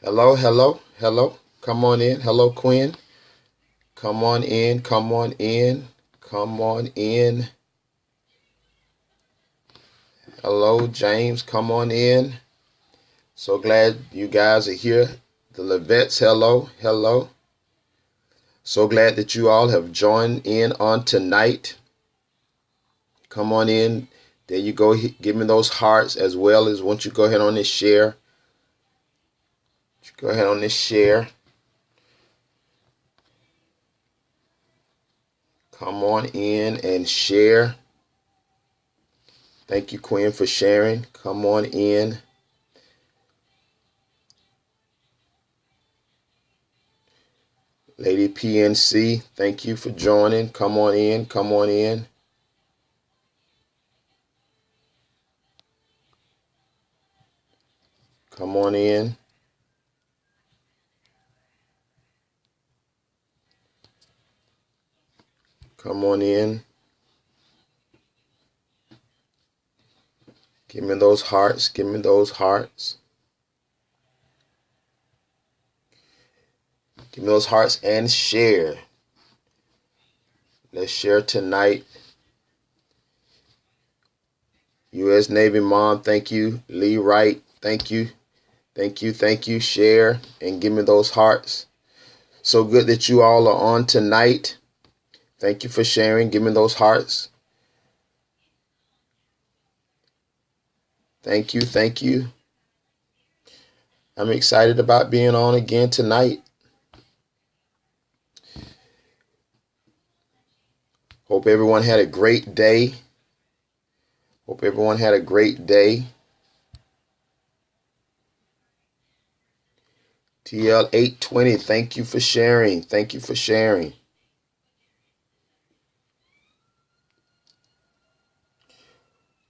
Hello, hello, hello. Come on in. Hello, Quinn. Come on in. Come on in. Come on in. Hello, James. Come on in. So glad you guys are here. The Levettes, hello, hello. So glad that you all have joined in on tonight. Come on in. There you go. Give me those hearts, as well as once you go ahead on this share. Go ahead on this share. Come on in and share. Thank you, Quinn, for sharing. Come on in. Lady PNC, thank you for joining. Come on in. Come on in. Come on in. Come on in. Give me those hearts. Give me those hearts. Give me those hearts and share. Let's share tonight. U.S. Navy Mom, thank you. LeadRight, thank you. Thank you. Thank you. Share and give me those hearts. So good that you all are on tonight. Thank you for sharing. Give me those hearts. Thank you. Thank you. I'm excited about being on again tonight. Hope everyone had a great day. Hope everyone had a great day. TL820, thank you for sharing. Thank you for sharing.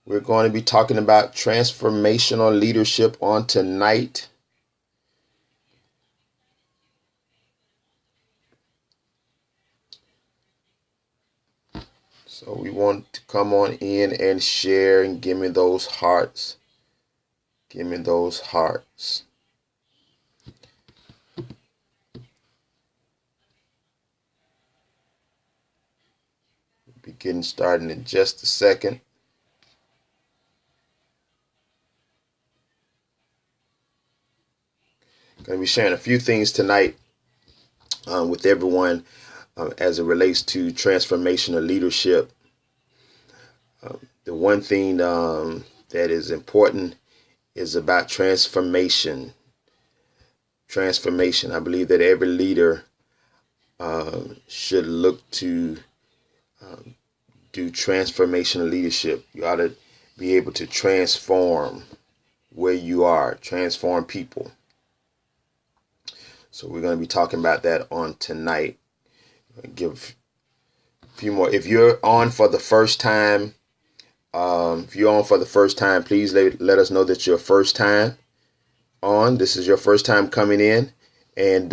We're going to be talking about transformational leadership on tonight. So we want to come on in and share and give me those hearts. Give me those hearts. We'll be getting started in just a second. Going to be sharing a few things tonight with everyone as it relates to transformational leadership. The one thing that is important is about transformation. Transformation. I believe that every leader should look to do transformational leadership. You ought to be able to transform where you are, transform people. So we're going to be talking about that on tonight. Give a few more. If you're on for the first time, please let us know that you're first time on. This is your first time coming in, and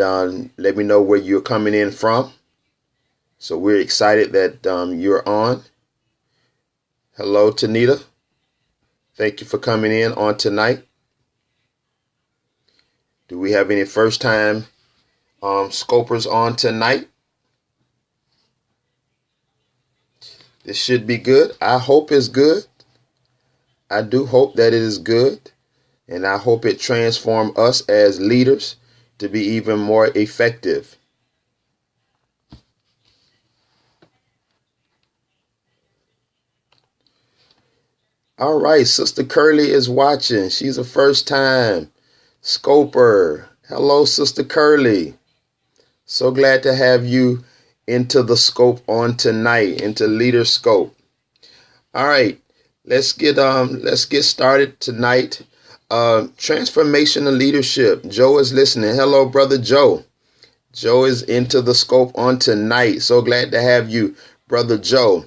let me know where you're coming in from. So we're excited that you're on. Hello, Tanita. Thank you for coming in on tonight. Do we have any first time scopers on tonight? This should be good. I hope it's good. I do hope that it is good. And I hope it transforms us as leaders to be even more effective. All right, Sister Curly is watching. She's a first time scoper. Hello, Sister Curly. So glad to have you into the scope on tonight, into Leader Scope. All right, let's get started tonight. Transformational leadership. Joe is listening. Hello, Brother Joe. Joe is into the scope on tonight. So glad to have you, Brother Joe. All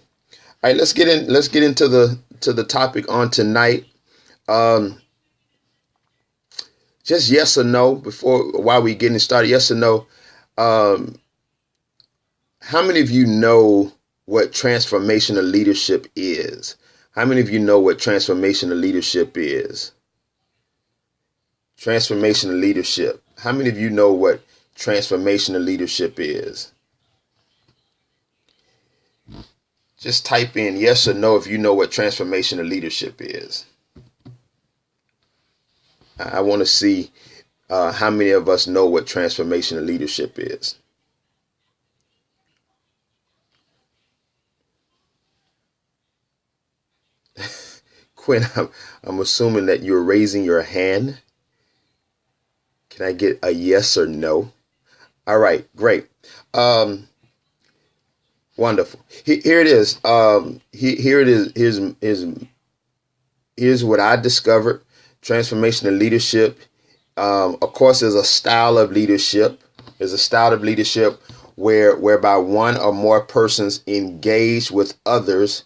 right, let's get into the topic on tonight. Just yes or no while we getting started. Yes or no. How many of you know what transformational leadership is? How many of you know what transformational leadership is? Transformational leadership. How many of you know what transformational leadership is? Just type in yes or no if you know what transformational leadership is. I want to see how many of us know what transformational leadership is. Quinn, I'm assuming that you're raising your hand. Can I get a yes or no? All right, great. Wonderful. Here it is. Here it is. Here's what I discovered. Transformational leadership. Of course, there's a style of leadership. There's a style of leadership whereby one or more persons engage with others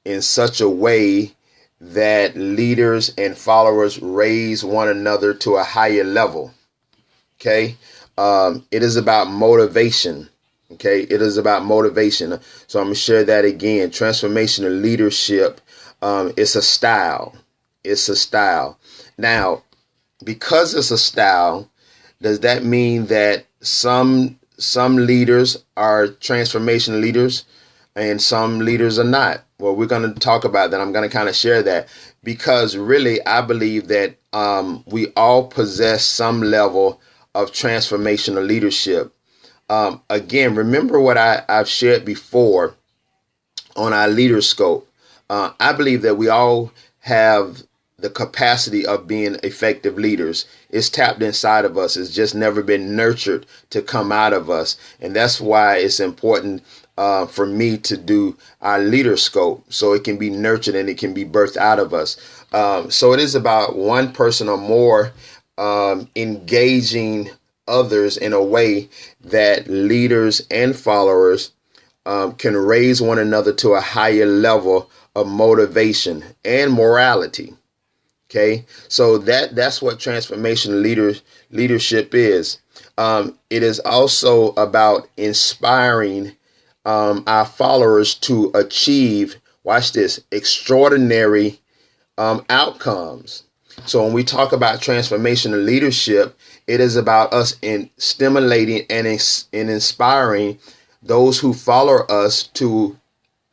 in such a way that leaders and followers raise one another to a higher level. Okay. It is about motivation. Okay. It is about motivation. So I'm going to share that again. Transformational leadership. It's a style. It's a style. Now, because it's a style, does that mean that some leaders are transformational leaders and some leaders are not? Well, we're going to talk about that. I'm going to kind of share that because really, I believe that we all possess some level of transformational leadership. Again, remember what I've shared before on our leader scope. I believe that we all have the capacity of being effective leaders. It's tapped inside of us. It's just never been nurtured to come out of us. And that's why it's important for me to do our leader scope so it can be nurtured and it can be birthed out of us. So it is about one person or more engaging others in a way that leaders and followers can raise one another to a higher level of motivation and morality. Okay, so that's what transformational leadership is. It is also about inspiring our followers to achieve, watch this, extraordinary outcomes. So when we talk about transformational leadership, it is about us in stimulating and inspiring those who follow us to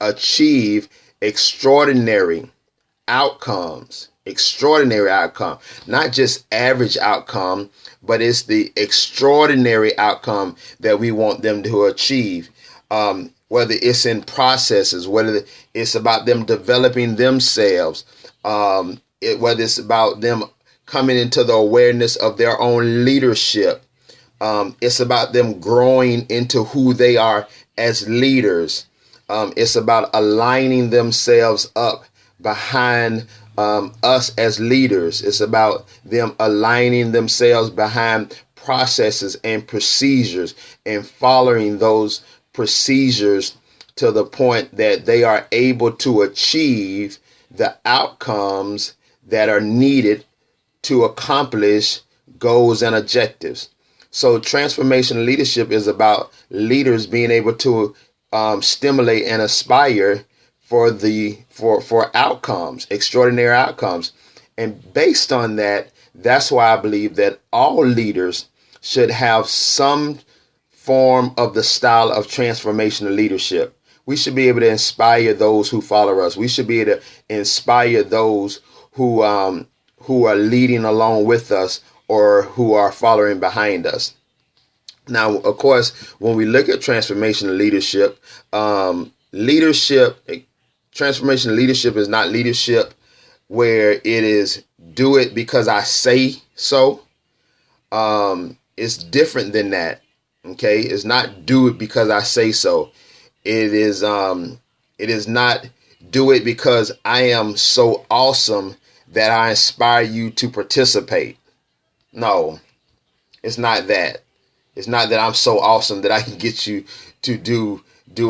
achieve extraordinary outcomes. Extraordinary outcome, not just average outcome, but it's the extraordinary outcome that we want them to achieve. Whether it's in processes, whether it's about them developing themselves, whether it's about them coming into the awareness of their own leadership. It's about them growing into who they are as leaders. It's about aligning themselves up behind us as leaders. It's about them aligning themselves behind processes and procedures and following those procedures to the point that they are able to achieve the outcomes that are needed to accomplish goals and objectives. So transformational leadership is about leaders being able to stimulate and aspire for outcomes, extraordinary outcomes. And based on that, that's why I believe that all leaders should have some form of the style of transformational leadership. We should be able to inspire those who follow us. We should be able to inspire those who are leading along with us or who are following behind us. Now, of course, when we look at transformational leadership, transformational leadership is not leadership where it is do it because I say so. It's different than that. Okay, it's not do it because I say so. It is not do it because I am so awesome that I inspire you to participate. No, it's not that. It's not that I'm so awesome that I can get you to do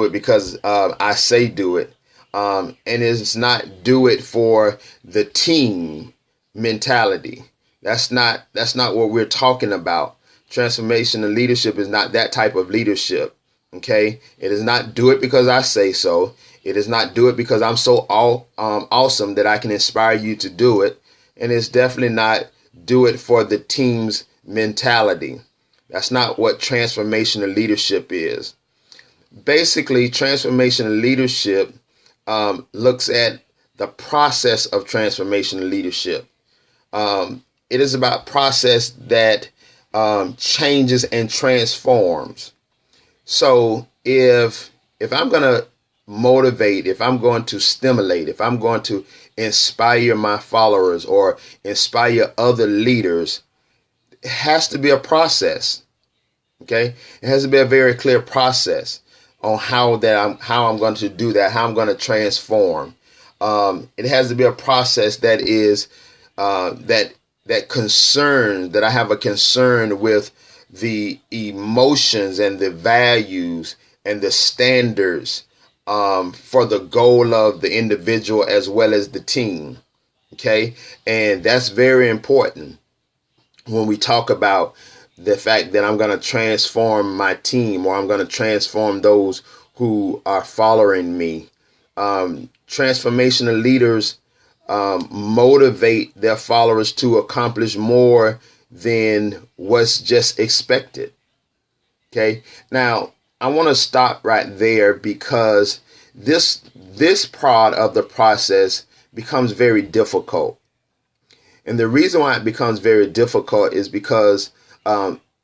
it because I say do it. And it's not do it for the team mentality. That's not what we're talking about. Transformational leadership is not that type of leadership. Okay, it is not do it because I say so. It is not do it because I'm so awesome that I can inspire you to do it. And it's definitely not do it for the team's mentality. That's not what transformational leadership is. Basically, transformational leadership looks at the process of transformational leadership. It is about process that changes and transforms. So if I'm going to motivate, if I'm going to stimulate, if I'm going to inspire my followers or inspire other leaders, it has to be a process. Okay, it has to be a very clear process on how I'm going to do that, how I'm going to transform. It has to be a process that is that I have a concern with the emotions and the values and the standards for the goal of the individual as well as the team. Okay, and that's very important when we talk about the fact that I'm going to transform my team, or I'm going to transform those who are following me. Transformational leaders motivate their followers to accomplish more than what's just expected. Okay. Now, I want to stop right there because this part of the process becomes very difficult. And the reason why it becomes very difficult is because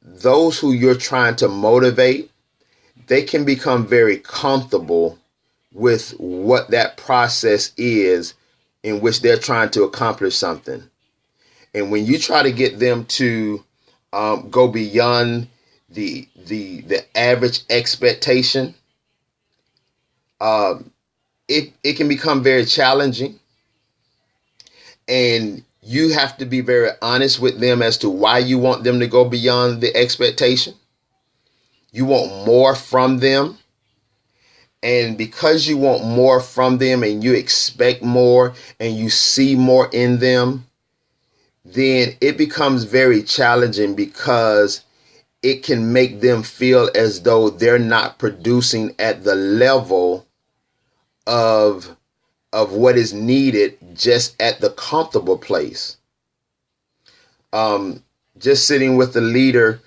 those who you're trying to motivate, they can become very comfortable with what that process is in which they're trying to accomplish something. And when you try to get them to go beyond the average expectation, it can become very challenging. And you have to be very honest with them as to why you want them to go beyond the expectation. You want more from them. And because you want more from them and you expect more and you see more in them, then it becomes very challenging because it can make them feel as though they're not producing at the level of what is needed just at the comfortable place. Just sitting with the leader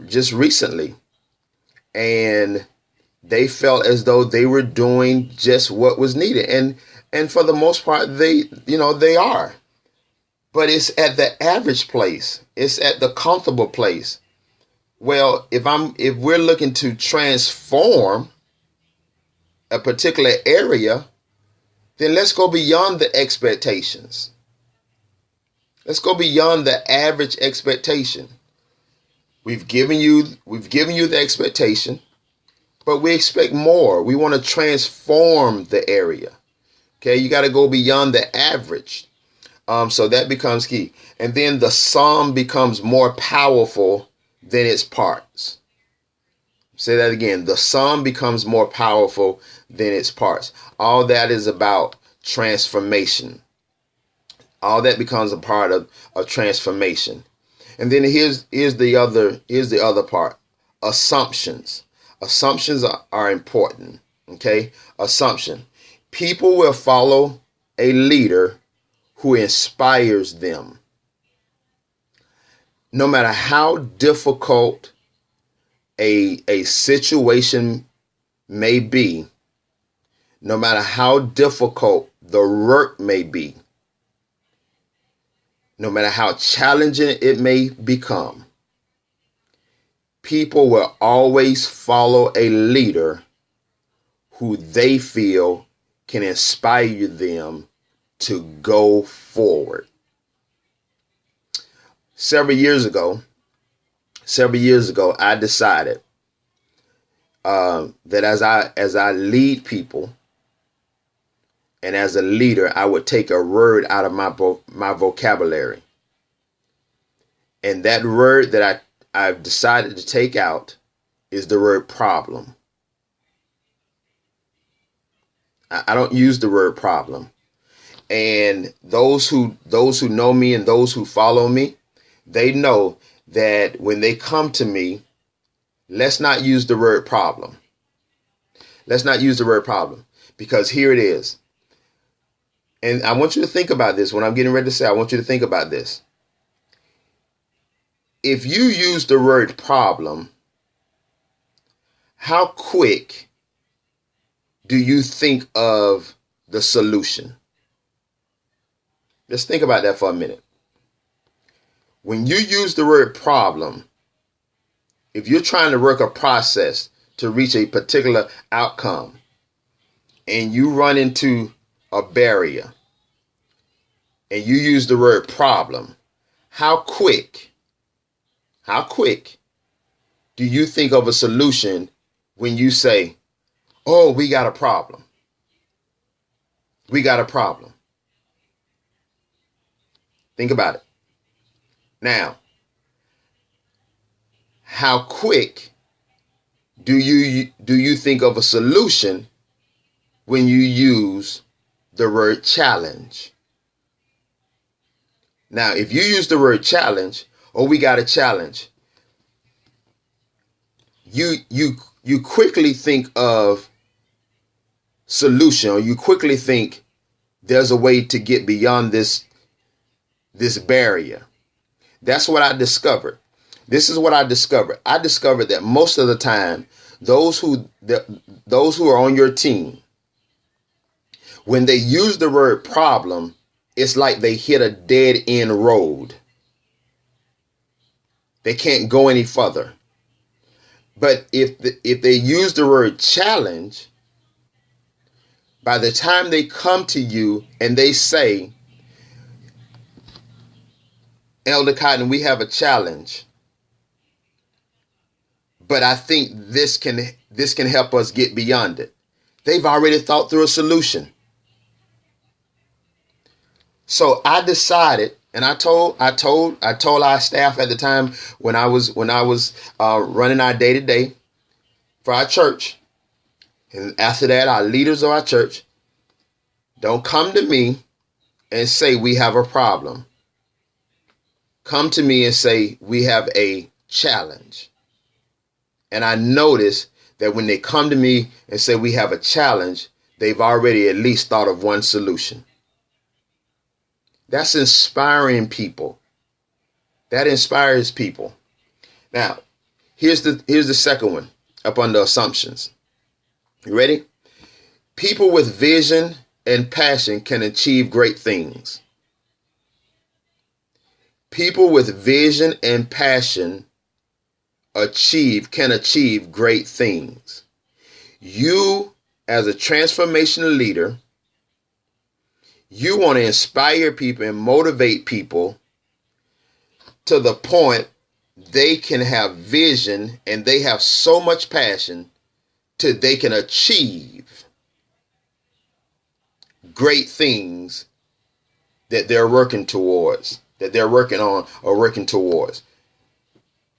just recently, and they felt as though they were doing just what was needed, and for the most part they are, but it's at the average place, it's at the comfortable place. Well, if we're looking to transform a particular area, then let's go beyond the expectations. Let's go beyond the average expectation. We've given you the expectation, but we expect more. We want to transform the area. Okay, you got to go beyond the average. So that becomes key. And then the sum becomes more powerful than its parts. Say that again. The sum becomes more powerful than its parts. All that is about transformation. All that becomes a part of transformation. And then here's the other part. Assumptions. Assumptions are important. Okay? Assumption. People will follow a leader who inspires them. No matter how difficult a situation may be, no matter how difficult the work may be, no matter how challenging it may become, people will always follow a leader who they feel can inspire them to go forward. Several years ago, I decided that as I lead people and as a leader, I would take a word out of my vocabulary. And that word that I've decided to take out is the word problem. I don't use the word problem. And those who know me and those who follow me, they know that when they come to me, let's not use the word problem. Let's not use the word problem, because here it is. And I want you to think about this. When I'm getting ready to say, I want you to think about this. if you use the word problem, how quick do you think of the solution? Just think about that for a minute. When you use the word problem, if you're trying to work a process to reach a particular outcome and you run into a barrier and you use the word problem, how quick do you think of a solution when you say, oh, we got a problem? We got a problem. Think about it. Now, how quick do you think of a solution when you use the word challenge? Now, if you use the word challenge, or we got a challenge, you quickly think of solution, or you quickly think there's a way to get beyond this barrier. That's what I discovered. This is what I discovered. I discovered that most of the time, those who are on your team, when they use the word problem, it's like they hit a dead end road. They can't go any further. But if they use the word challenge, by the time they come to you and they say, Elder Cotton, we have a challenge, but I think this can help us get beyond it. They've already thought through a solution. So I decided, and I told our staff at the time when I was running our day-to-day for our church, and after that, our leaders of our church, don't come to me and say we have a problem. Come to me and say we have a challenge. And I notice that when they come to me and say we have a challenge, they've already at least thought of one solution. That's inspiring people. That inspires people. Now, here's the second one up under assumptions. You ready? People with vision and passion can achieve great things. People with vision and passion can achieve great things. You, as a transformational leader, you want to inspire people and motivate people to the point they can have vision and they have so much passion till they can achieve great things that they're working towards, that they're working on or working towards.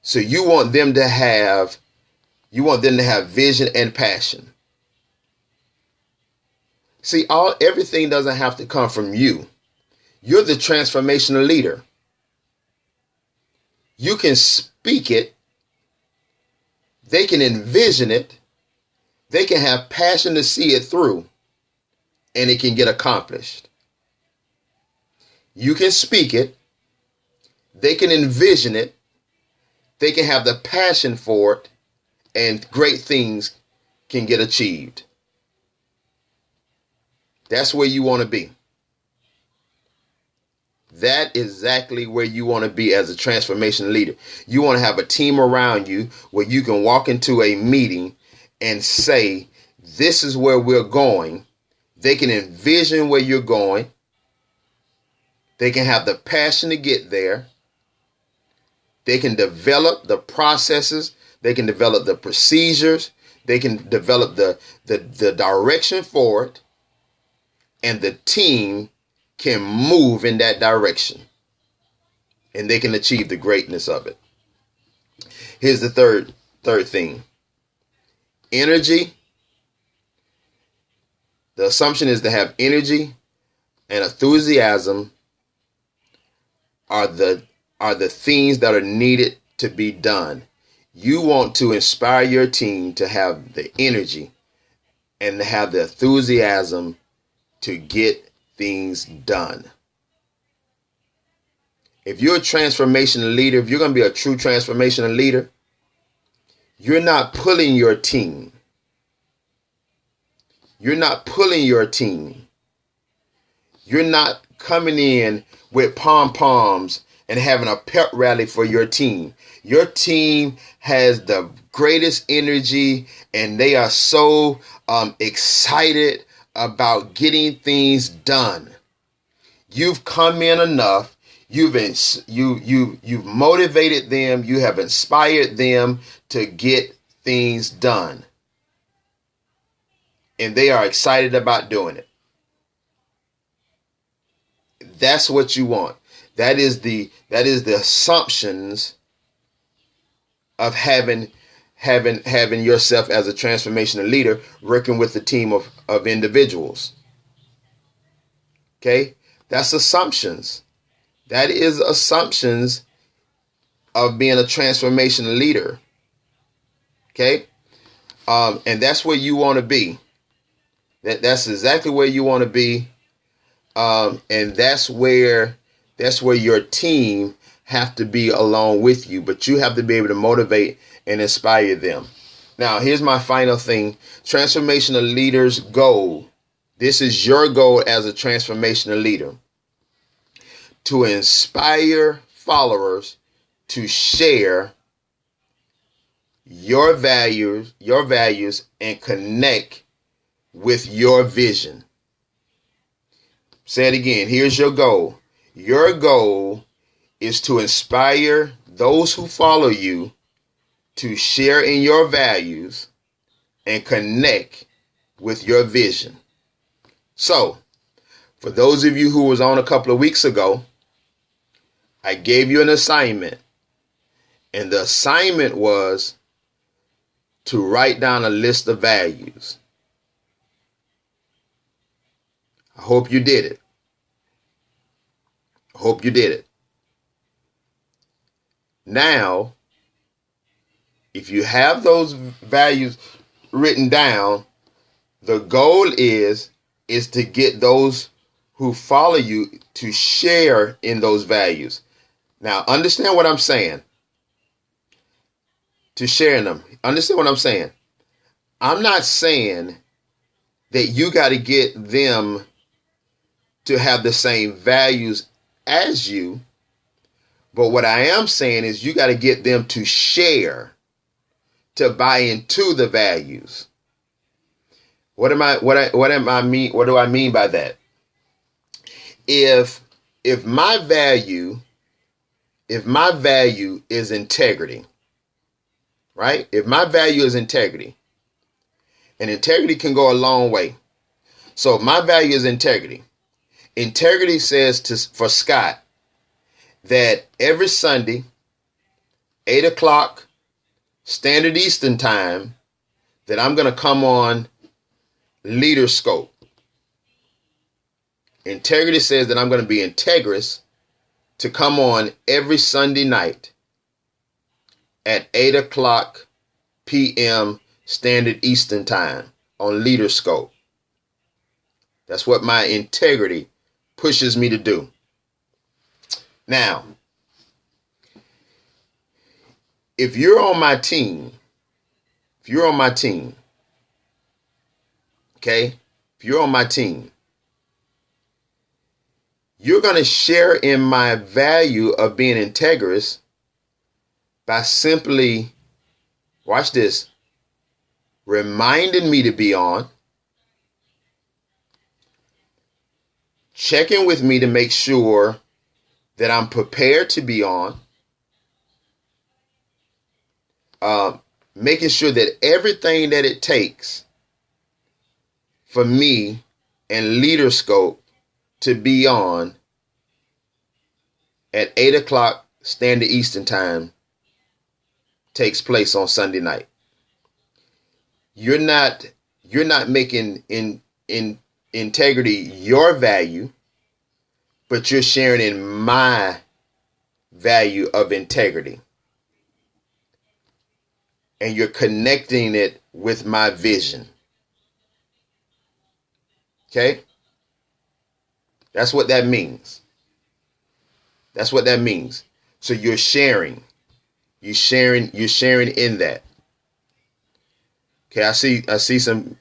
So you want them to have vision and passion. See, everything doesn't have to come from you. You're the transformational leader. You can speak it. They can envision it. They can have passion to see it through, and it can get accomplished. You can speak it. They can envision it. They can have the passion for it, and great things can get achieved. That's where you want to be. That is exactly where you want to be as a transformation leader. You want to have a team around you where you can walk into a meeting and say, this is where we're going. They can envision where you're going. They can have the passion to get there. They can develop the processes. They can develop the procedures. They can develop the direction for it. And the team can move in that direction. And they can achieve the greatness of it. Here's the third thing. Energy. The assumption is to have energy and enthusiasm are the things that are needed to be done. You want to inspire your team to have the energy and to have the enthusiasm to get things done. If you're a transformational leader, if you're going to be a true transformational leader, you're not pulling your team. You're not pulling your team. You're not coming in with pom-poms and having a pep rally for your team. Your team has the greatest energy and they are so excited about getting things done. You've come in enough. You've motivated them. You have inspired them to get things done. And they are excited about doing it. That's what you want. That is the assumptions of having yourself as a transformational leader working with a team of individuals. Okay? That's assumptions. That is assumptions of being a transformational leader. Okay? And that's where you want to be. That's exactly where you want to be. And that's where your team have to be along with you, but you have to be able to motivate and inspire them. Now, here's my final thing. Transformational leaders' goal. This is your goal as a transformational leader. To inspire followers to share your values and connect with your vision. Say it again. Here's your goal. Your goal is to inspire those who follow you to share in your values and connect with your vision. So, for those of you who was on a couple of weeks ago, I gave you an assignment. And the assignment was to write down a list of values. I hope you did it. I hope you did it. Now, if you have those values written down, the goal is to get those who follow you to share in those values. Now, understand what I'm saying. To share in them. Understand what I'm saying. I'm not saying that you got to get them to have the same values as you. But what I am saying is you got to get them to share, to buy into the values. What do I mean by that? If my value is integrity, right? If my value is integrity, and integrity can go a long way. So if my value is integrity. Integrity says for Scott that every Sunday, 8 o'clock Standard Eastern Time, that I'm going to come on LeaderScope. Integrity says that I'm going to be integrous to come on every Sunday night at 8 o'clock p.m. Standard Eastern Time on LeaderScope. That's what my integrity pushes me to do. Now, if you're on my team, okay, if you're on my team, you're going to share in my value of being integrous by simply, watch this, reminding me to be on, checking with me to make sure that I'm prepared to be on, making sure that everything that it takes for me and LeaderScope to be on at 8 o'clock Standard Eastern Time takes place on Sunday night. You're not making in integrity your value, but you're sharing in my value of integrity. And you're connecting it with my vision. Okay? That's what that means. That's what that means. So you're sharing. You're sharing in that. Okay, I see some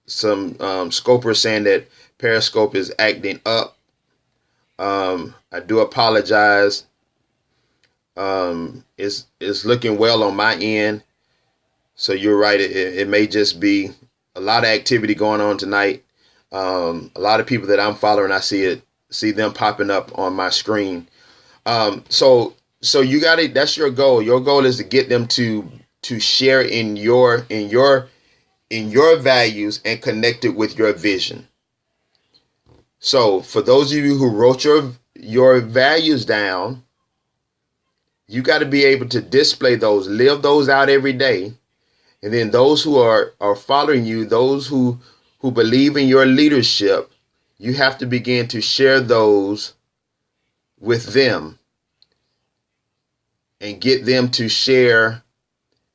scopers saying that Periscope is acting up. I do apologize. It's looking well on my end. So you're right. It may just be a lot of activity going on tonight. A lot of people that I'm following, I see them popping up on my screen. So you got it. That's your goal. Your goal is to get them to share in your values and connect it with your vision. So for those of you who wrote your values down, you got to be able to display those, live those out every day. And then those who are following you, those who believe in your leadership, you have to begin to share those with them and get them to share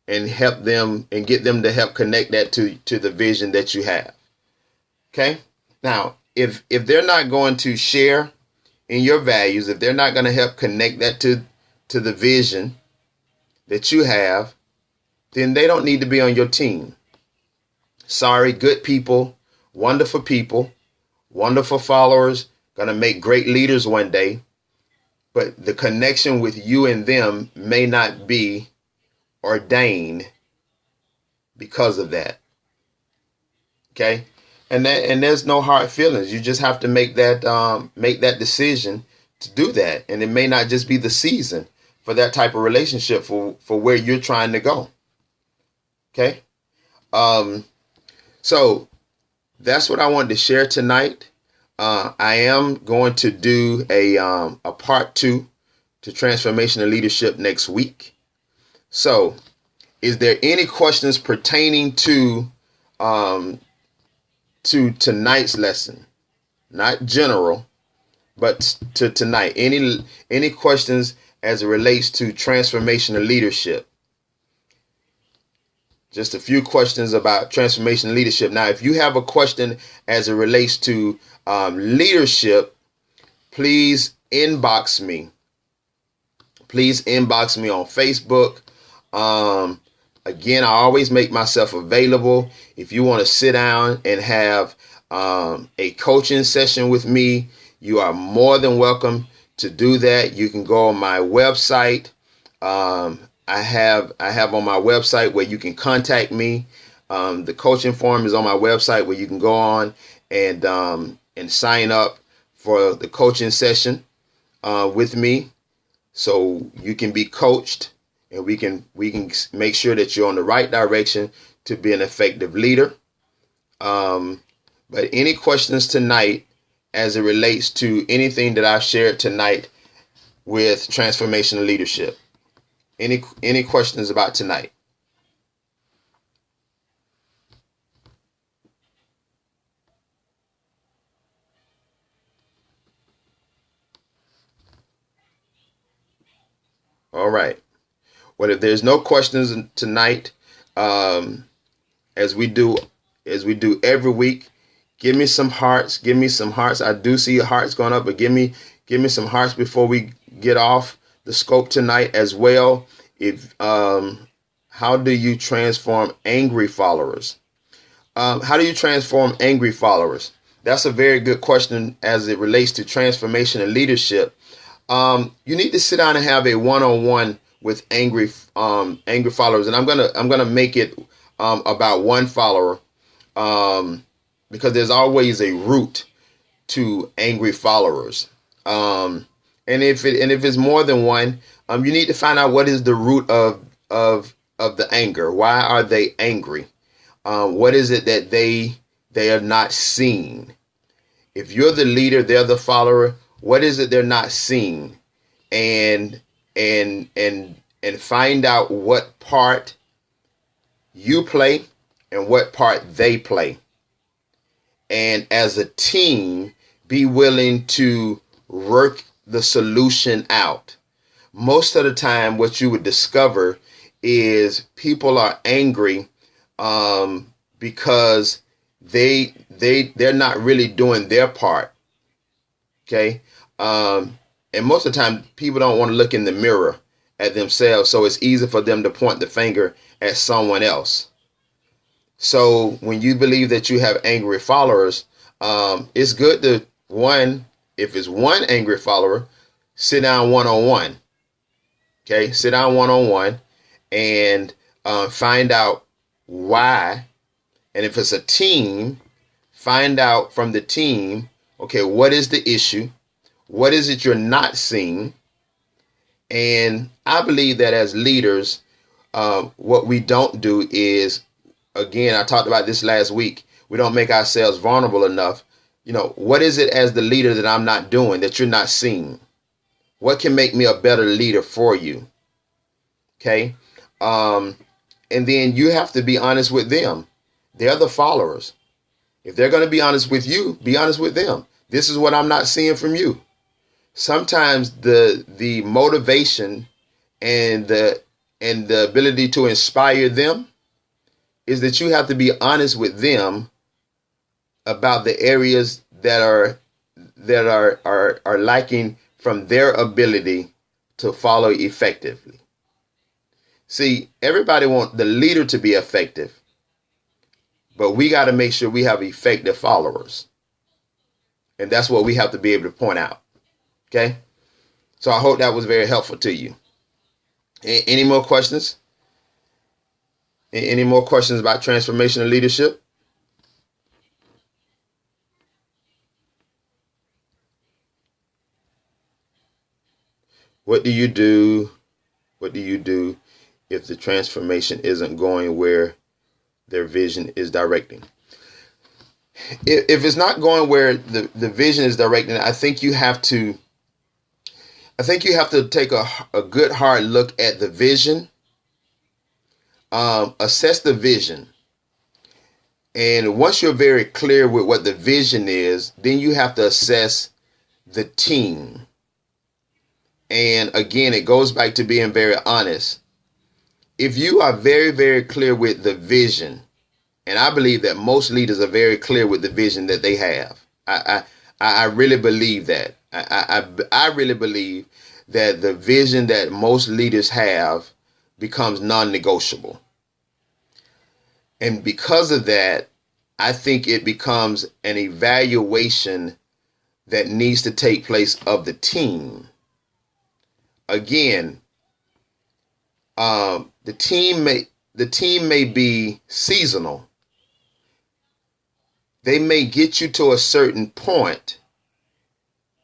and help them and get them to help connect that to the vision that you have. Okay. Now, if they're not going to share in your values, if they're not going to help connect that to the vision that you have, then they don't need to be on your team. Sorry, good people, wonderful followers, going to make great leaders one day. But the connection with you and them may not be ordained because of that. Okay. And there's no hard feelings. You just have to make that decision to do that. And it may not just be the season for that type of relationship for where you're trying to go. Okay. So that's what I wanted to share tonight. I am going to do a part 2 to transformational leadership next week. So is there any questions pertaining to tonight's lesson? Not general, but to tonight. Any questions as it relates to transformational leadership? Just a few questions about transformational leadership. Now, if you have a question as it relates to leadership, please inbox me. Please inbox me on Facebook. Again, I always make myself available. If you want to sit down and have a coaching session with me, you are more than welcome to do that. You can go on my website. I have on my website where you can contact me. The coaching form is on my website where you can go on and sign up for the coaching session with me, so you can be coached and we can make sure that you're on the right direction to be an effective leader. But any questions tonight as it relates to anything that I've shared tonight with transformational leadership? Any questions about tonight? All right. Well, if there's no questions tonight, as we do every week, give me some hearts. Give me some hearts. I do see hearts going up, but give me some hearts before we get off the scope tonight as well. If how do you transform angry followers? How do you transform angry followers? That's a very good question as it relates to transformation and leadership. You need to sit down and have a one-on-one with angry followers, and I'm gonna make it about one follower, because there's always a root to angry followers. And if it's more than one, you need to find out what is the root of the anger. Why are they angry? What is it that they are not seeing? If you're the leader, they're the follower. What is it they're not seeing? And find out what part you play and what part they play. And as a team, be willing to work the solution out. Most of the time, what you would discover is people are angry because they're not really doing their part. Okay. And And most of the time, people don't want to look in the mirror at themselves. So it's easy for them to point the finger at someone else. So when you believe that you have angry followers, it's good to, if it's one angry follower, sit down one-on-one. Okay, sit down one-on-one and find out why. And if it's a team, find out from the team, okay, what is the issue? What is it you're not seeing? And I believe that as leaders, what we don't do is, again, I talked about this last week, we don't make ourselves vulnerable enough. What is it as the leader that I'm not doing, that you're not seeing? What can make me a better leader for you? Okay. And then you have to be honest with them. They're the followers. If they're going to be honest with you, be honest with them. This is what I'm not seeing from you. Sometimes the motivation and the ability to inspire them is that you have to be honest with them about the areas that are lacking from their ability to follow effectively. See, everybody wants the leader to be effective, but we got to make sure we have effective followers. And that's what we have to be able to point out. Okay? So I hope that was very helpful to you. Any more questions? Any more questions about transformational leadership? What do you do? What do you do if the transformation isn't going where their vision is directing? If it's not going where the vision is directing, I think you have to take a good hard look at the vision, assess the vision. And once you're very clear with what the vision is, then you have to assess the team. And again, it goes back to being very honest. If you are very, very clear with the vision, and I believe that most leaders are very clear with the vision that they have. I really believe that. I really believe that the vision that most leaders have becomes non-negotiable. And because of that, I think it becomes an evaluation that needs to take place of the team. Again, the team may be seasonal. They may get you to a certain point,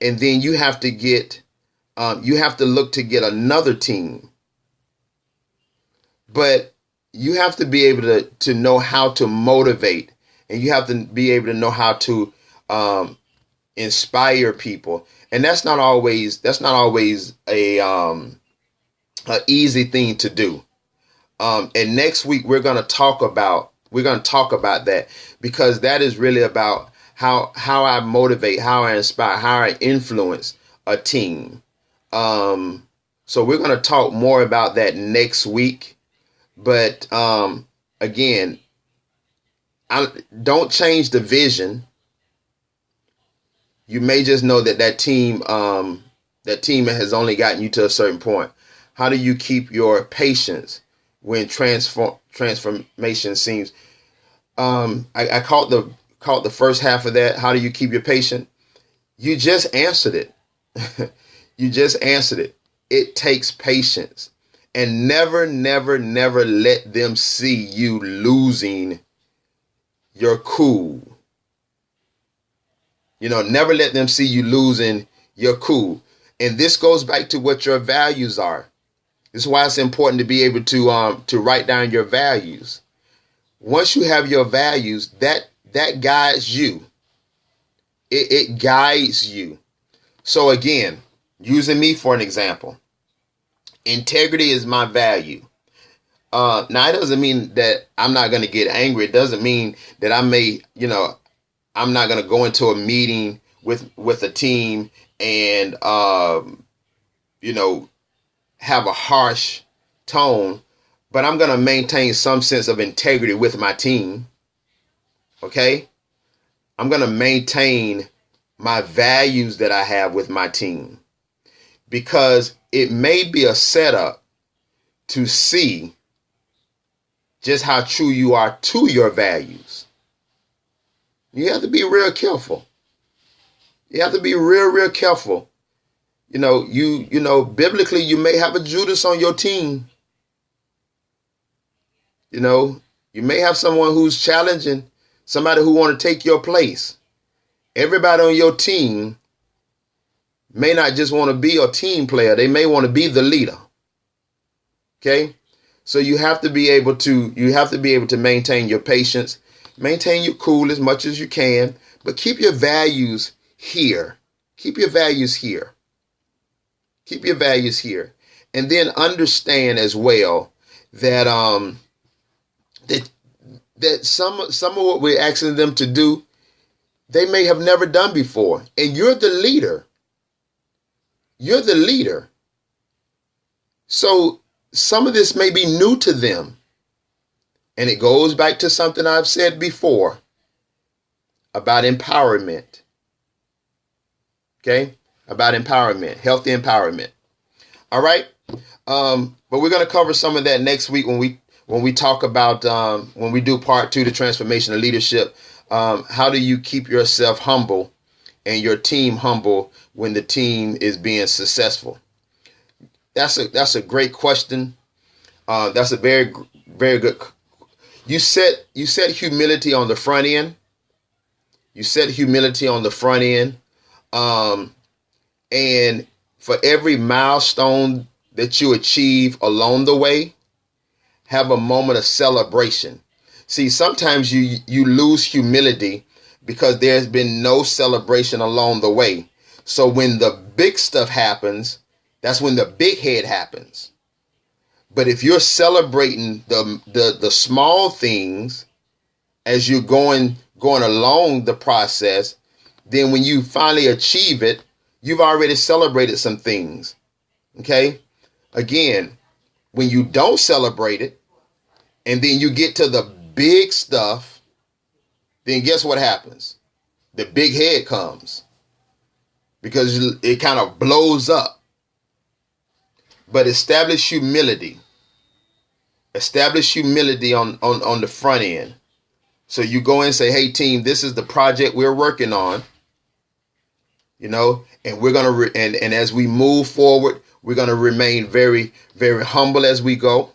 and then you have to look to get another team. But you have to be able to know how to motivate, and you have to be able to know how to inspire people. And that's not always a easy thing to do. And next week we're going to talk about that, because that is really about how I motivate, how I inspire, how I influence a team. So we're going to talk more about that next week. But again, don't change the vision. You may just know that team has only gotten you to a certain point. How do you keep your patience when transformation seems? I caught the first half of that. How do you keep your patience? You just answered it. You just answered it. It takes patience, and never let them see you losing your cool. Never let them see you losing your cool. And this goes back to what your values are. This is why it's important to be able to write down your values. Once you have your values, that guides you. It guides you. So again, using me for an example, integrity is my value. Now, it doesn't mean that I'm not going to get angry. It doesn't mean that I'm not going to go into a meeting with a team and, have a harsh tone, but I'm going to maintain some sense of integrity with my team. Okay? I'm going to maintain my values that I have with my team. because it may be a setup to see just how true you are to your values. You have to be real careful. You have to be real careful. You know, biblically, you may have a Judas on your team. You know, you may have someone who's challenging, somebody who want to take your place. Everybody on your team may not just want to be a team player. They may want to be the leader. Okay? So you have to be able to maintain your patience, maintain your cool as much as you can, but keep your values here. Keep your values here. Keep your values here. And then understand as well that that some of what we're asking them to do, they may have never done before. And you're the leader. You're the leader. So some of this may be new to them. And it goes back to something I've said before about empowerment. Okay? About empowerment, healthy empowerment. All right? But we're going to cover some of that next week when we talk about when we do part 2, the transformational leadership. How do you keep yourself humble and your team humble when the team is being successful? That's a great question. That's a very good. You set humility on the front end. You set humility on the front end. And for every milestone that you achieve along the way, have a moment of celebration. See, sometimes you lose humility because there's been no celebration along the way. So when the big stuff happens, that's when the big head happens. But if you're celebrating the small things as you're going along the process, then when you finally achieve it, you've already celebrated some things. Okay? Again, when you don't celebrate it, and then you get to the big stuff, then guess what happens? The big head comes because it kind of blows up. But establish humility. Establish humility on the front end. So you go in and say, hey, team, this is the project we're working on. You know, and we're going to, and as we move forward, we're going to remain very, very humble as we go.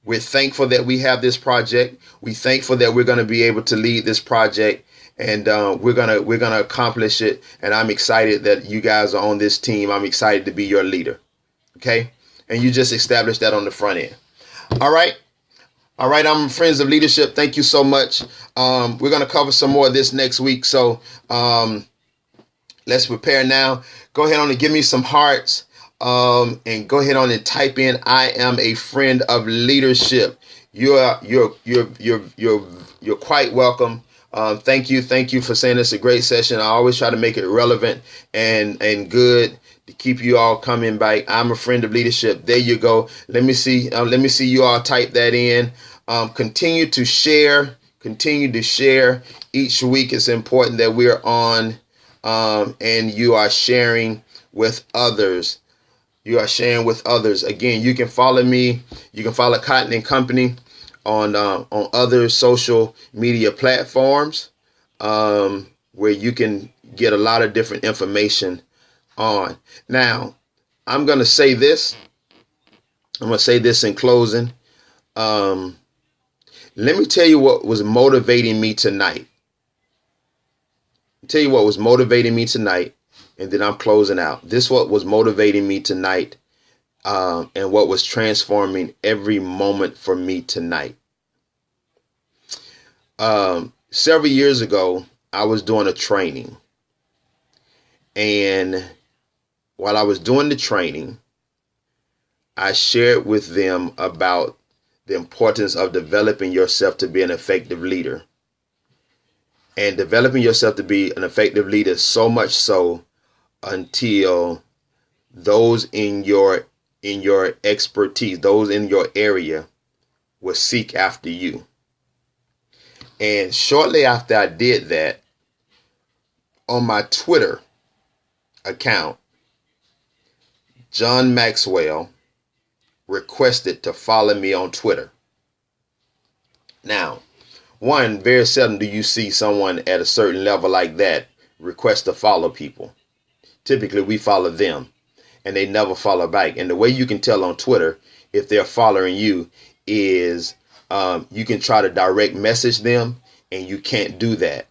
We're thankful that we have this project. We're thankful that we're going to be able to lead this project, and we're gonna accomplish it. And I'm excited that you guys are on this team. I'm excited to be your leader. Okay, and you just established that on the front end. All right. I'm Friends of Leadership. Thank you so much. We're going to cover some more of this next week. So let's prepare now. Go ahead on and give me some hearts. And go ahead on and type in, I am a friend of leadership. You're quite welcome. Thank you for saying it's a great session. I always try to make it relevant and good to keep you all coming back. I'm a friend of leadership. There you go. Let me see you all type that in. Continue to share each week. It's important that we're on, and you are sharing with others. You are sharing with others. Again, you can follow me. You can follow Cotton and Company on other social media platforms where you can get a lot of different information on. Now, I'm going to say this. I'm going to say this in closing. Let me tell you what was motivating me tonight. And then I'm closing out. This what was motivating me tonight, and what was transforming every moment for me tonight. Several years ago, I was doing a training. And while I was doing the training, I shared with them about the importance of developing yourself to be an effective leader. And developing yourself to be an effective leader, so much so until those in your expertise, those in your area will seek after you. And shortly after I did that, on my Twitter account, John Maxwell requested to follow me on Twitter. Now, one, very seldom do you see someone at a certain level like that request to follow people. Typically, we follow them and they never follow back. And the way you can tell on Twitter if they're following you is you can try to direct message them, and you can't do that,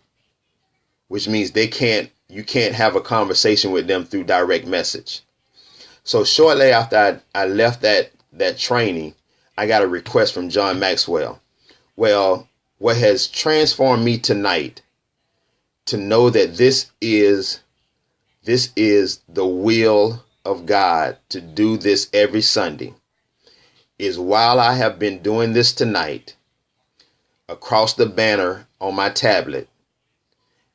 which means you can't have a conversation with them through direct message. So shortly after I left that training, I got a request from John Maxwell. Well, what has transformed me tonight to know that this is the will of God to do this every Sunday is while I have been doing this tonight, across the banner on my tablet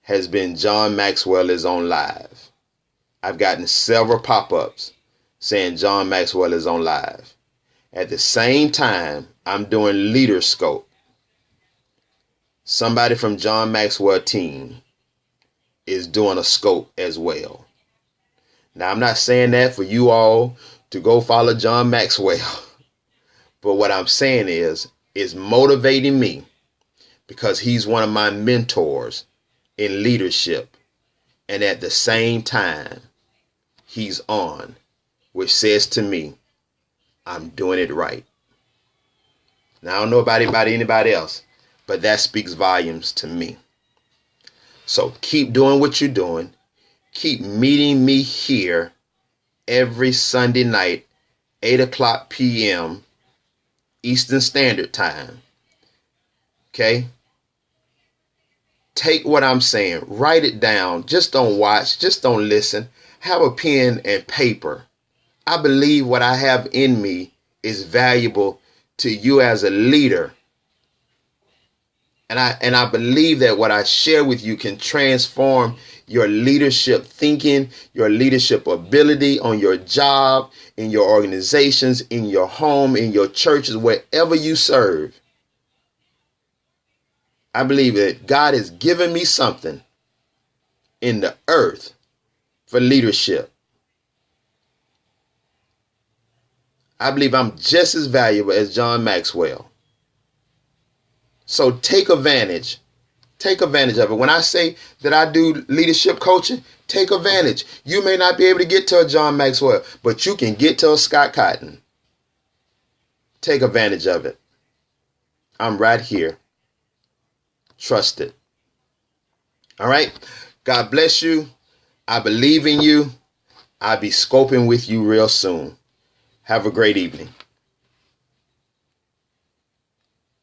has been John Maxwell is on live. I've gotten several pop-ups saying John Maxwell is on live. At the same time, I'm doing LeaderScope. Somebody from John Maxwell team is doing a scope as well. Now, I'm not saying that for you all to go follow John Maxwell. But what I'm saying is motivating me because he's one of my mentors in leadership. And at the same time, he's on, which says to me, I'm doing it right. Now, I don't know about anybody else, but that speaks volumes to me. So keep doing what you're doing. Keep meeting me here every Sunday night, 8 p.m. Eastern Standard Time. Okay? Take what I'm saying. Write it down. Just don't watch. Just don't listen. Have a pen and paper. I believe what I have in me is valuable to you as a leader. And I believe that what I share with you can transform your leadership thinking, your leadership ability on your job, in your organizations, in your home, in your churches, wherever you serve. I believe that God has given me something in the earth for leadership. I believe I'm just as valuable as John Maxwell. So take advantage. Take advantage of it. When I say that I do leadership coaching, take advantage. You may not be able to get to a John Maxwell, but you can get to a Scott Cotton. Take advantage of it. I'm right here. Trust it. All right. God bless you. I believe in you. I'll be scoping with you real soon. Have a great evening.